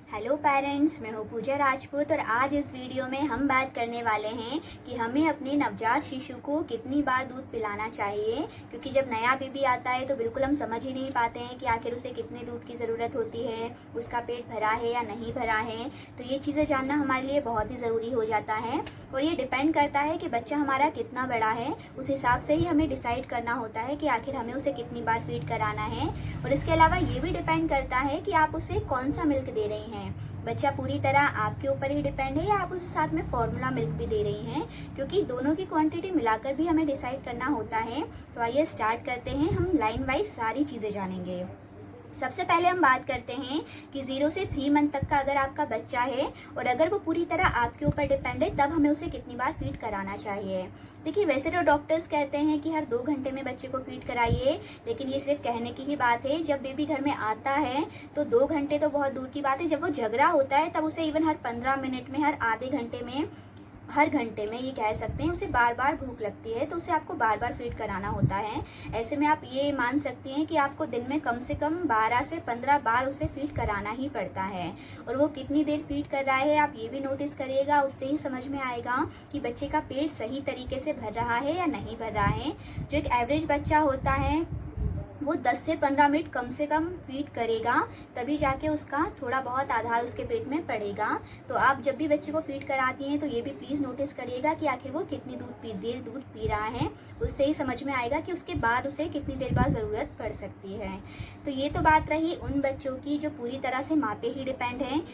Hello parents, मैं हूँ पूजा राजपूत और आज इस वीडियो में हम बात करने वाले हैं कि हमें अपने नवजात शिशु को कितनी बार दूध पिलाना चाहिए। क्योंकि जब नया बेबी आता है तो बिल्कुल हम समझ ही नहीं पाते हैं कि आखिर उसे कितने दूध की ज़रूरत होती है, उसका पेट भरा है या नहीं भरा है। तो ये चीज़ें जानना हमारे लिए बहुत ही ज़रूरी हो जाता है और ये डिपेंड करता है कि बच्चा हमारा कितना बड़ा है। उस हिसाब से ही हमें डिसाइड करना होता है कि आखिर हमें उसे कितनी बार फीड कराना है। और इसके अलावा ये भी डिपेंड करता है कि आप उसे कौन सा मिल्क दे रही हैं। बच्चा पूरी तरह आपके ऊपर ही डिपेंड है या आप उसे साथ में फॉर्मूला मिल्क भी दे रही हैं, क्योंकि दोनों की क्वांटिटी मिलाकर भी हमें डिसाइड करना होता है। तो आइए स्टार्ट करते हैं, हम लाइन वाइज सारी चीज़ें जानेंगे। सबसे पहले हम बात करते हैं कि 0 से 3 मंथ तक का अगर आपका बच्चा है और अगर वो पूरी तरह आपके ऊपर डिपेंड है, तब हमें उसे कितनी बार फीड कराना चाहिए। देखिए, वैसे तो डॉक्टर्स कहते हैं कि हर 2 घंटे में बच्चे को फीड कराइए, लेकिन ये सिर्फ कहने की ही बात है। जब बेबी घर में आता है तो 2 घंटे तो बहुत दूर की बात है। जब वो झगड़ा होता है तब उसे इवन हर 15 मिनट में, हर आधे घंटे में, हर घंटे में ये कह सकते हैं, उसे बार बार भूख लगती है, तो उसे आपको बार बार फीड कराना होता है। ऐसे में आप ये मान सकती हैं कि आपको दिन में कम से कम 12 से 15 बार उसे फीड कराना ही पड़ता है। और वो कितनी देर फीड कर रहा है आप ये भी नोटिस करिएगा, उससे ही समझ में आएगा कि बच्चे का पेट सही तरीके से भर रहा है या नहीं भर रहा है। जो एक एवरेज बच्चा होता है वो 10 से 15 मिनट कम से कम फीड करेगा, तभी जाके उसका थोड़ा बहुत आधार उसके पेट में पड़ेगा। तो आप जब भी बच्चे को फीड कराती हैं तो ये भी प्लीज़ नोटिस करिएगा कि आखिर वो कितनी देर दूध पी रहा है। उससे ही समझ में आएगा कि उसके बाद उसे कितनी देर बाद ज़रूरत पड़ सकती है। तो ये तो बात रही उन बच्चों की जो पूरी तरह से माँ पे ही डिपेंड है।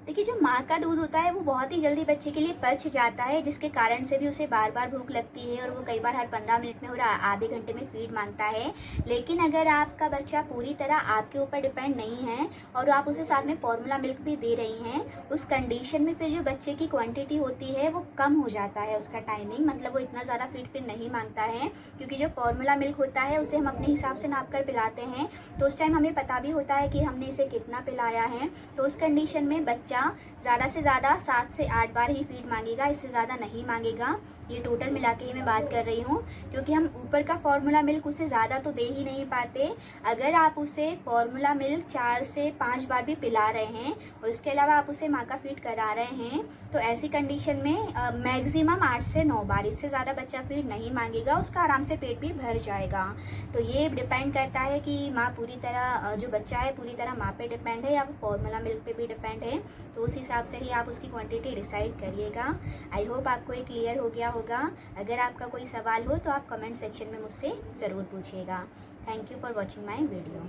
देखिए, जो माँ का दूध होता है वो बहुत ही जल्दी बच्चे के लिए पच जाता है, जिसके कारण से भी उसे बार बार भूख लगती है और वो कई बार हर 15 मिनट में और आधे घंटे में फीड मांगता है। लेकिन अगर आपका बच्चा पूरी तरह आपके ऊपर डिपेंड नहीं है और आप उसे साथ में फॉर्मूला मिल्क भी दे रही हैं, उस कंडीशन में फिर जो बच्चे की क्वांटिटी होती है वो कम हो जाता है, उसका टाइमिंग, मतलब वो इतना ज़्यादा फीड फिर नहीं मांगता है। क्योंकि जो फॉर्मूला मिल्क होता है उसे हम अपने हिसाब से नाप कर पिलाते हैं, तो उस टाइम हमें पता भी होता है कि हमने इसे कितना पिलाया है। तो उस कंडीशन में बच्चा ज़्यादा से ज़्यादा 7 से 8 बार ही फीड मांगेगा, इससे ज़्यादा नहीं मांगेगा। ये टोटल मिला के ही मैं बात कर रही हूँ, क्योंकि हम ऊपर का फॉर्मूला मिल्क उसे ज़्यादा तो दे ही नहीं पाते। अगर आप उसे फॉर्मूला मिल्क 4 से 5 बार भी पिला रहे हैं और इसके अलावा आप उसे माँ का फीड करा रहे हैं, तो ऐसी कंडीशन में मैक्सिमम 8 से 9 बार, इससे ज़्यादा बच्चा फीड नहीं मांगेगा, उसका आराम से पेट भी भर जाएगा। तो ये डिपेंड करता है कि माँ पूरी तरह, जो बच्चा है पूरी तरह माँ पे डिपेंड है या फॉर्मूला मिल्क पे भी डिपेंड है। तो उस हिसाब से ही आप उसकी क्वांटिटी डिसाइड करिएगा। आई होप आपको ये क्लियर हो गया होगा। अगर आपका कोई सवाल हो तो आप कमेंट सेक्शन में मुझसे ज़रूर पूछिएगा। Thank you for watching my video.